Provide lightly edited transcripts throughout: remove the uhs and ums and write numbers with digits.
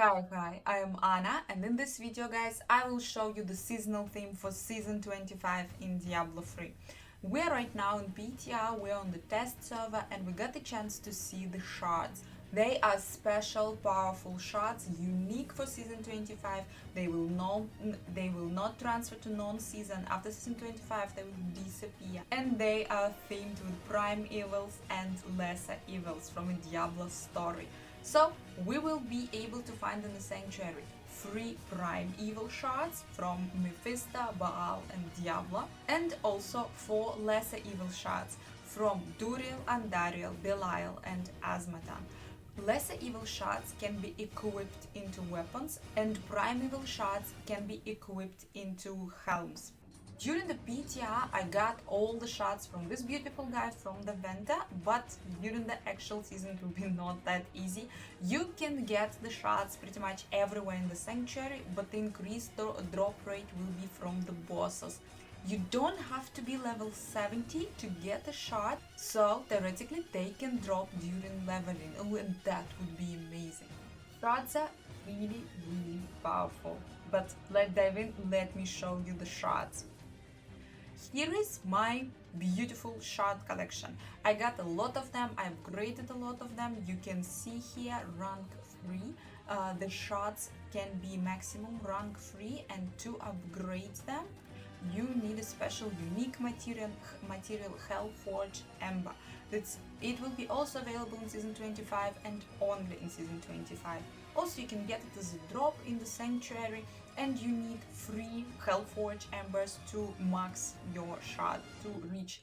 Hi, I am Anna, and in this video, guys, I will show you the seasonal theme for Season 25 in Diablo 3. We're right now in PTR, we're on the test server, and we got the chance to see the shards. They are special, powerful shards, unique for Season 25. They will not transfer to non-season. After Season 25, they will disappear. And they are themed with prime evils and lesser evils from a Diablo story. So we will be able to find in the sanctuary 3 prime evil shards from Mephisto, Baal and Diablo, and also 4 lesser evil shards from Duriel, Andariel, Belial and Azmodan. Lesser evil shards can be equipped into weapons, and prime evil shards can be equipped into helms. During the PTR, I got all the shards from this beautiful guy from the Venta, but during the actual season it will be not that easy. You can get the shards pretty much everywhere in the sanctuary, but the increased drop rate will be from the bosses. You don't have to be level 70 to get a shard, so theoretically they can drop during leveling, and that would be amazing. Shards are really powerful, but let's dive in, let me show you the shards. Here is my beautiful shard collection. I got a lot of them, I upgraded a lot of them. You can see here rank 3. The shards can be maximum rank 3, and to upgrade them you need a special unique material Hellforged Ember. It will be also available in Season 25 and only in Season 25. Also, you can get it as a drop in the Sanctuary, and you need 3 Hellforged Embers to max your shard to reach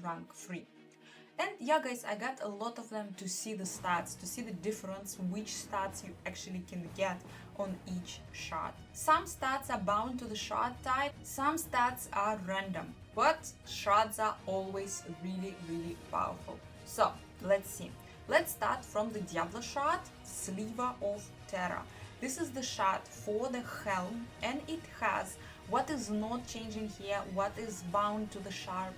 rank 3. And yeah, guys, I got a lot of them to see the stats, to see the difference, which stats you actually can get on each shard. Some stats are bound to the shard type, some stats are random, but shards are always really powerful. So, let's see. Let's start from the Diablo shard, Sliver of Terror. This is the shard for the Helm, and it has what is not changing here, what is bound to the shard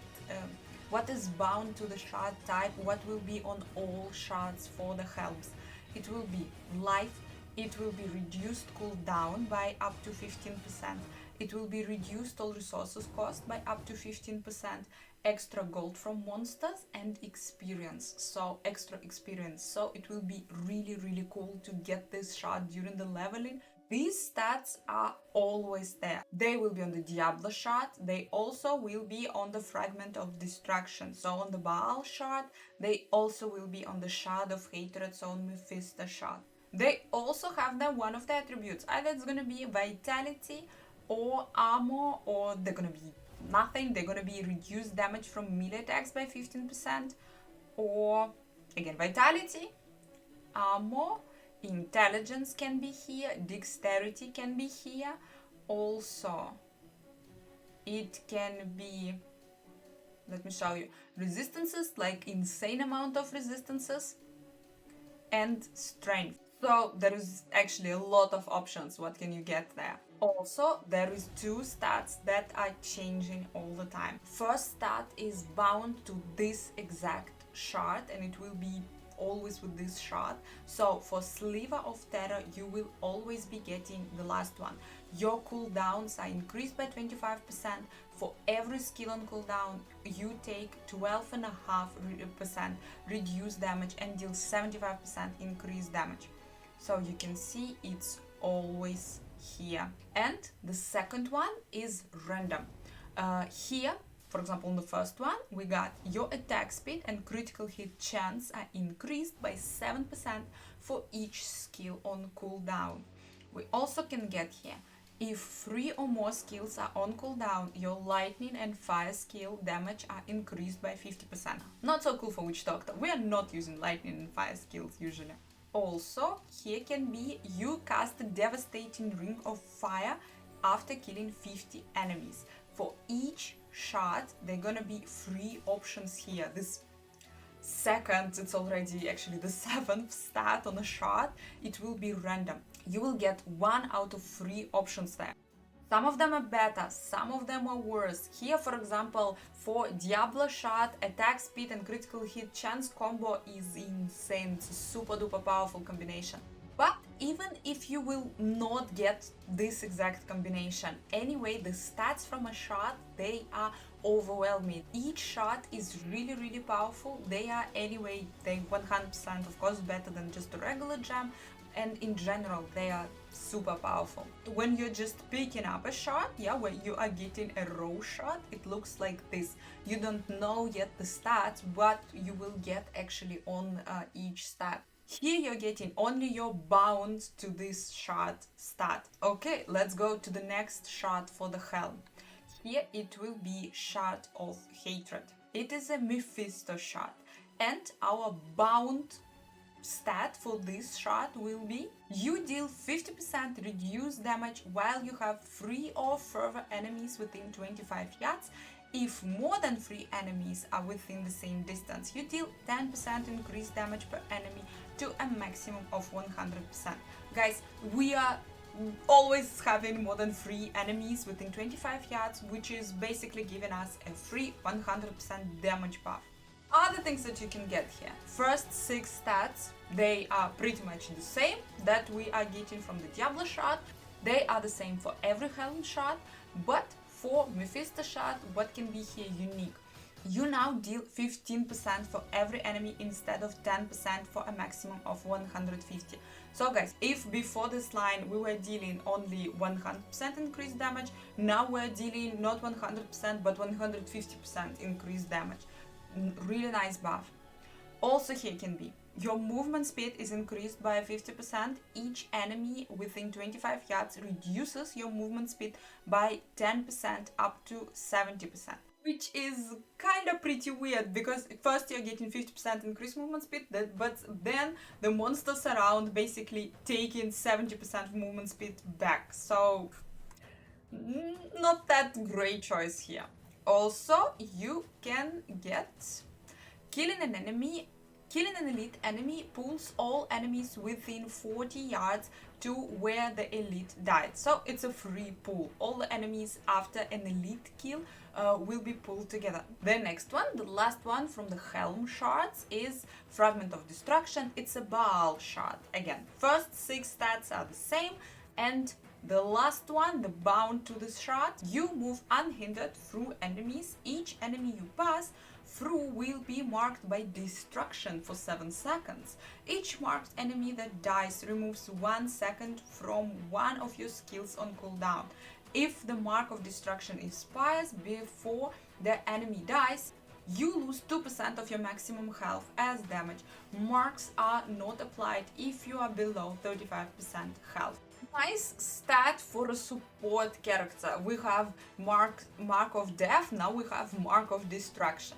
type, what will be on all shards for the helms. It will be life, it will be reduced cooldown by up to 15%, it will be reduced all resources cost by up to 15%, extra gold from monsters, and experience, so extra experience. So it will be really cool to get this shard during the leveling. These stats are always there. They will be on the Diablo shard, they also will be on the Fragment of Destruction, so on the Baal shard, they also will be on the Shard of Hatred, so on Mephisto shard. They also have one of the attributes, either it's gonna be Vitality or Armor, or they're gonna be nothing, they're gonna be reduced damage from melee attacks by 15%, or again Vitality, Armor, Intelligence can be here, Dexterity can be here, also it can be, let me show you, resistances, like insane amount of resistances, and Strength. So there is actually a lot of options what can you get there. Also, there is 2 stats that are changing all the time. First stat is bound to this exact shard, and it will be always with this shard. So for Sliver of Terror you will always be getting the last one. Your cooldowns are increased by 25%. For every skill on cooldown you take 12.5% reduced damage and deal 75% increased damage. So you can see it's always here. And the second one is random. Here, for example, in the first one, we got your attack speed and critical hit chance are increased by 7% for each skill on cooldown. We also can get here, if 3 or more skills are on cooldown, your lightning and fire skill damage are increased by 50%. Not so cool for Witch Doctor, we are not using lightning and fire skills usually. Also, here can be you cast a devastating ring of fire after killing 50 enemies. For each shard, there are gonna be 3 options here. This second, it's already actually the 7th stat on a shard, it will be random. You will get 1 out of 3 options there. Some of them are better, some of them are worse. Here, for example, for Diablo shard, attack speed and critical hit chance combo is insane. It's a super duper powerful combination. But even if you will not get this exact combination. Anyway, the stats from a shot, they are overwhelming. Each shot is really powerful. They are anyway, they 100% of course better than just a regular gem, and in general they are super powerful. When you're just picking up a shot, yeah, when you are getting a raw shot, it looks like this. You don't know yet the stats, what you will get actually on each stat. Here you're getting only your bound to this shot stat. Okay, let's go to the next shot for the Helm. Here it will be Shard of Hatred. It is a Mephisto shot, and our bound stat for this shot will be you deal 50% reduced damage while you have 3 or further enemies within 25 yards. If more than 3 enemies are within the same distance, you deal 10% increased damage per enemy to a maximum of 100%. Guys, we are always having more than 3 enemies within 25 yards, which is basically giving us a free 100% damage buff. Other things that you can get here. First 6 stats, they are pretty much the same that we are getting from the Diablo shot. They are the same for every Helm shot, but for Mephisto shot, what can be here unique? You now deal 15% for every enemy instead of 10% for a maximum of 150. So guys, if before this line we were dealing only 100% increased damage, now we're dealing not 100% but 150% increased damage. Really nice buff. Also here can be your movement speed is increased by 50%. Each enemy within 25 yards reduces your movement speed by 10% up to 70%. Which is kind of pretty weird, because first you're getting 50% increased movement speed, but then the monsters around basically taking 70% of movement speed back. So not that great choice here. Also, you can get killing an elite enemy pulls all enemies within 40 yards to where the elite died. So it's a free pull. All the enemies after an elite kill will be pulled together. The next one, the last one from the Helm shards, is Fragment of Destruction. It's a Baal shard. Again, first 6 stats are the same, and the last one, the bound to the shard, you move unhindered through enemies. Each enemy you pass through will be marked by destruction for 7 seconds. Each marked enemy that dies removes 1 second from one of your skills on cooldown. If the mark of destruction expires before the enemy dies, you lose 2% of your maximum health as damage. Marks are not applied if you are below 35% health. Nice stat for a support character. We have mark of death, now we have mark of destruction.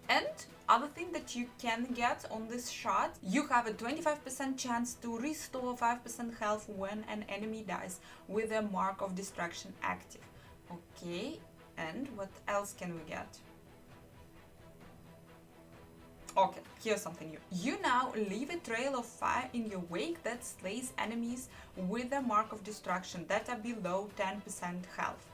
And other thing that you can get on this shot, you have a 25% chance to restore 5% health when an enemy dies with a mark of destruction active. Okay, and what else can we get? Okay, here's something new. You now leave a trail of fire in your wake that slays enemies with a mark of destruction that are below 10% health.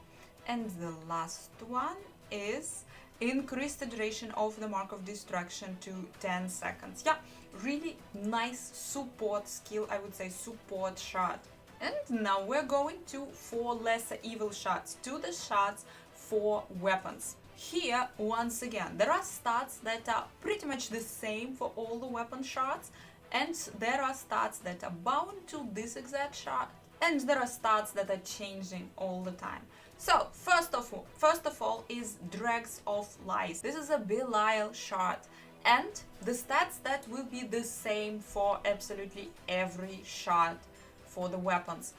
And the last one is increase the duration of the mark of destruction to 10 seconds. Yeah, really nice support skill, I would say support shot. And now we're going to 4 lesser evil shots, to the shots for weapons. Here, once again, there are stats that are pretty much the same for all the weapon shots, and there are stats that are bound to this exact shot, and there are stats that are changing all the time. So, first of all is Dregs of Lies. This is a Belial shot, and the stats that will be the same for absolutely every shot for the weapons.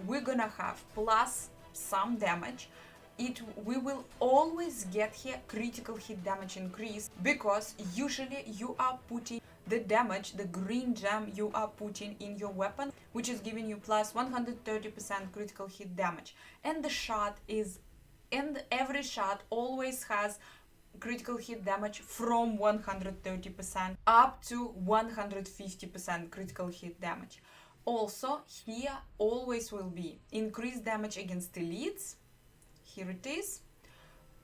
We're gonna have plus some damage. We will always get here critical hit damage increase, because usually you are putting the damage, the green gem you are putting in your weapon, which is giving you plus 130% critical hit damage. And the shot is, and every shot always has critical hit damage from 130% up to 150% critical hit damage. Also, here always will be increased damage against elites. Here it is.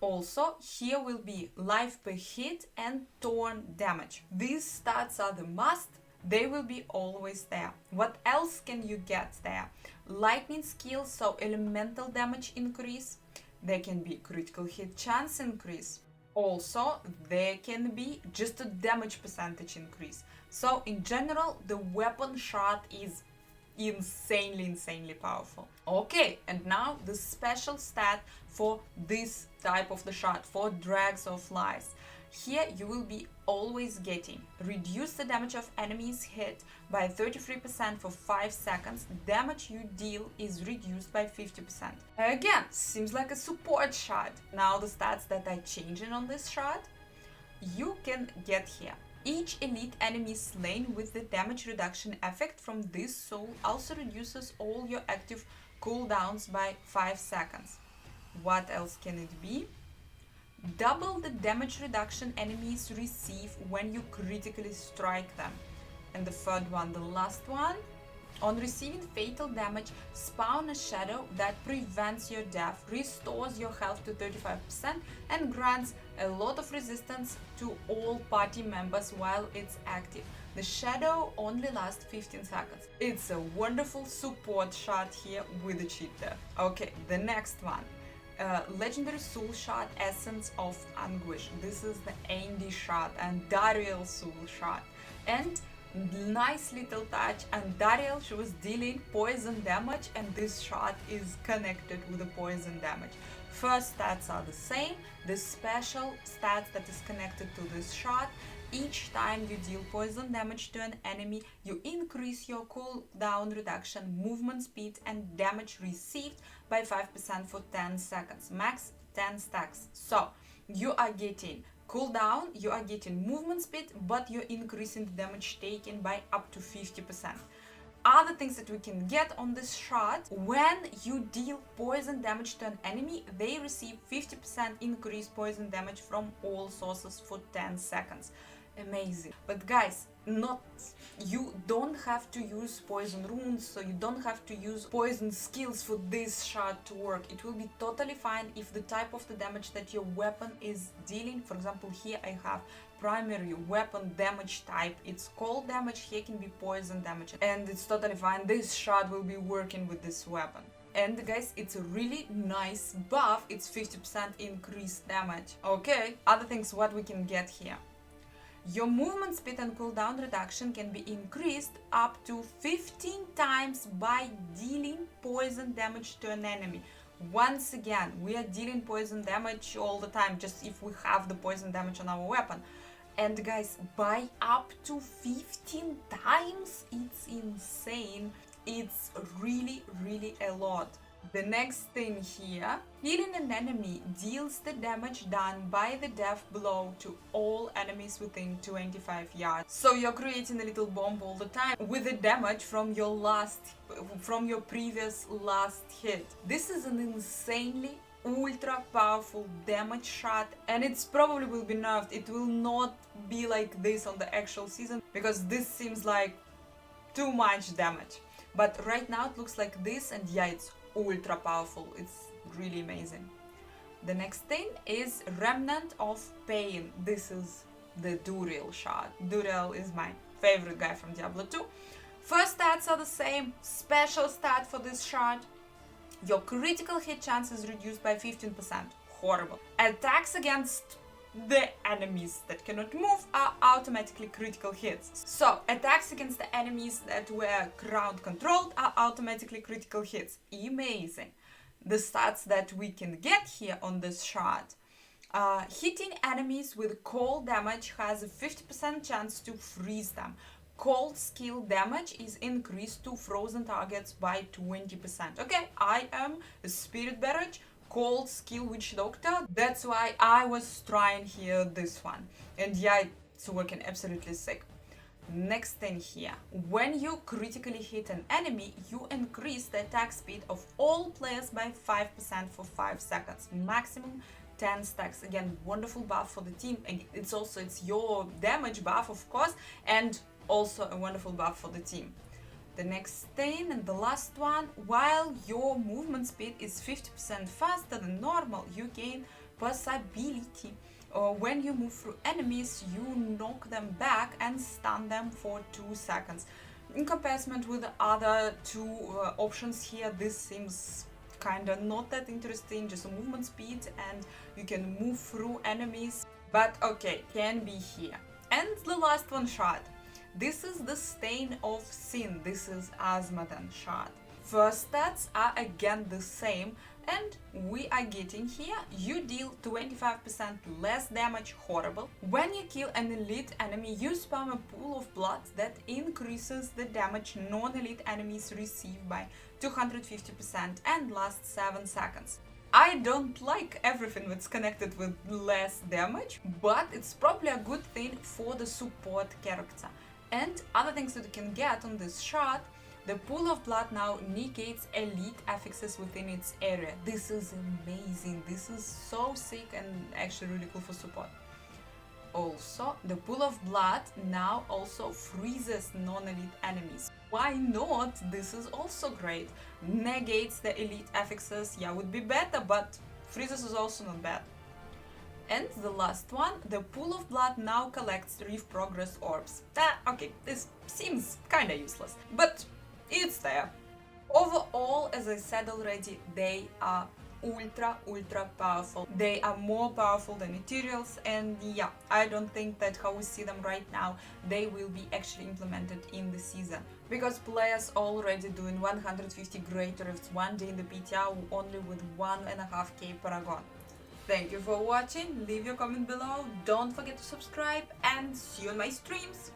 Also, here will be life per hit and torn damage. These stats are the must. They will be always there. What else can you get there? Lightning skill, so elemental damage increase. There can be critical hit chance increase. Also, there can be just a damage percentage increase. So in general, the weapon shard is insanely powerful. Okay, and now the special stat for this type of the shard, for Drags of Lies. Here you will be always getting reduce the damage of enemies hit by 33% for 5 seconds. Damage you deal is reduced by 50%. Again, seems like a support shard. Now the stats that are changing on this shard, you can get here. Each elite enemy slain with the damage reduction effect from this soul also reduces all your active cooldowns by 5 seconds. What else can it be? Double the damage reduction enemies receive when you critically strike them. And the third one, the last one, on receiving fatal damage, spawn a shadow that prevents your death, restores your health to 35%, and grants a lot of resistance to all party members while it's active. The shadow only lasts 15 seconds. It's a wonderful support shard here with a cheat death. Okay, the next one. Legendary Soul Shard, Essence of Anguish. This is the Andy shard and Dariel Soul shard. And nice little touch, and Dariel, she was dealing poison damage, and this shard is connected with the poison damage. First stats are the same. The special stat that is connected to this shard, each time you deal poison damage to an enemy, you increase your cooldown reduction, movement speed, and damage received by 5% for 10 seconds, max 10 stacks. So you are getting cooldown, you are getting movement speed, but you're increasing the damage taken by up to 50%. Other things that we can get on this shard, when you deal poison damage to an enemy, they receive 50% increased poison damage from all sources for 10 seconds. Amazing. But guys, you don't have to use poison runes, so you don't have to use poison skills for this shard to work. It will be totally fine if the type of the damage that your weapon is dealing, for example, here I have primary weapon damage type, it's cold damage, here can be poison damage, and it's totally fine. This shard will be working with this weapon. And guys, it's a really nice buff, it's 50% increased damage. Okay, other things what we can get here. Your movement speed and cooldown reduction can be increased up to 15 times by dealing poison damage to an enemy. Once again, we are dealing poison damage all the time, just if we have the poison damage on our weapon. And guys, by up to 15 times, it's insane. It's really a lot. The next thing here, healing an enemy deals the damage done by the death blow to all enemies within 25 yards. So you're creating a little bomb all the time with the damage from your previous last hit. This is an insanely ultra powerful damage shot, and it's probably will be nerfed. It will not be like this on the actual season, because this seems like too much damage. But right now it looks like this, and yeah, it's ultra powerful. It's really amazing. The next thing is Remnant of Pain. This is the Duriel shard. Duriel is my favorite guy from Diablo 2. First stats are the same. Special stat for this shard. Your critical hit chance is reduced by 15%. Horrible. Attacks against the enemies that cannot move are automatically critical hits. So attacks against the enemies that were ground controlled are automatically critical hits. Amazing. The stats that we can get here on this shard. Hitting enemies with cold damage has a 50% chance to freeze them. Cold skill damage is increased to frozen targets by 20%. Okay, I am a spirit barrage, cold skill witch doctor, that's why I was trying here this one, and yeah, it's working absolutely sick. Next thing here, when you critically hit an enemy, you increase the attack speed of all players by 5% for 5 seconds, maximum 10 stacks. Again, wonderful buff for the team. It's your damage buff, of course, and also a wonderful buff for the team. The next thing, and the last one, while your movement speed is 50% faster than normal, you gain possibility When you move through enemies, you knock them back and stun them for 2 seconds. In comparison with the other two options here, this seems kinda not that interesting, just a movement speed and you can move through enemies. But okay, can be here. And the last one, Shard. This is the Stain of Sin. This is Azmodan Shard. First stats are again the same, and we are getting here, you deal 25% less damage, horrible. When you kill an elite enemy, you spam a pool of blood that increases the damage non-elite enemies receive by 250% and lasts 7 seconds. I don't like everything that's connected with less damage, but it's probably a good thing for the support character. And other things that you can get on this shard, the pool of blood now negates elite affixes within its area. This is amazing, this is so sick and actually really cool for support. Also, the pool of blood now also freezes non-elite enemies. Why not? This is also great. Negates the elite affixes, yeah, would be better, but freezes is also not bad. And the last one, the pool of blood now collects Reef Progress Orbs. Okay, this seems kinda useless, but it's there. Overall, as I said already, they are ultra powerful. They are more powerful than Ethereals, and yeah, I don't think that how we see them right now, they will be actually implemented in the season. Because players already doing 150 greater rifts one day in the PTR only with 1.5k Paragon. Thank you for watching, leave your comment below, don't forget to subscribe, and see you on my streams!